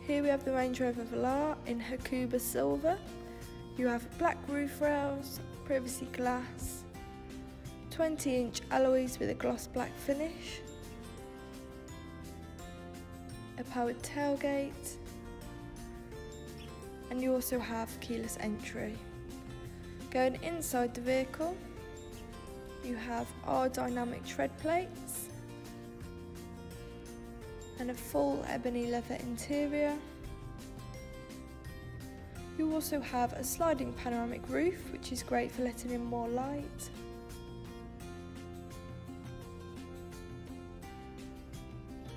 Here we have the Range Rover Velar in Hakuba Silver. You have black roof rails, privacy glass, 20-inch alloys with a gloss black finish, a powered tailgate, and you also have keyless entry. Going inside the vehicle, you have aerodynamic tread plates and a full ebony leather interior. You also have a sliding panoramic roof, which is great for letting in more light.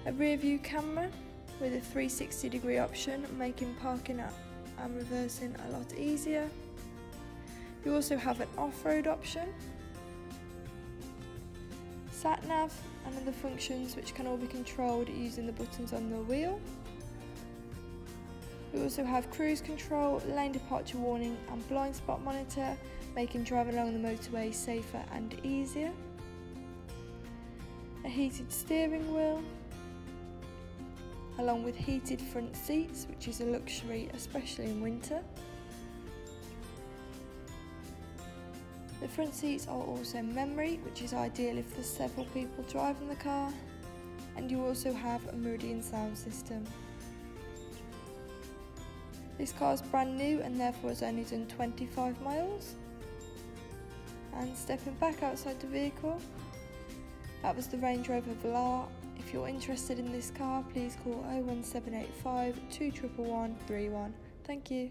A rear view camera with a 360-degree option, making parking and reversing a lot easier. You also have an off-road option, sat-nav and other functions which can all be controlled using the buttons on the wheel. We also have cruise control, lane departure warning and blind spot monitor, making driving along the motorway safer and easier. A heated steering wheel, along with heated front seats, which is a luxury especially in winter. The front seats are also memory, which is ideal if there's several people driving the car, and you also have a Meridian sound system. This car is brand new and therefore has only done 25 miles. And stepping back outside the vehicle, that was the Range Rover Velar. If you're interested in this car, please call 01785 211 131. Thank you.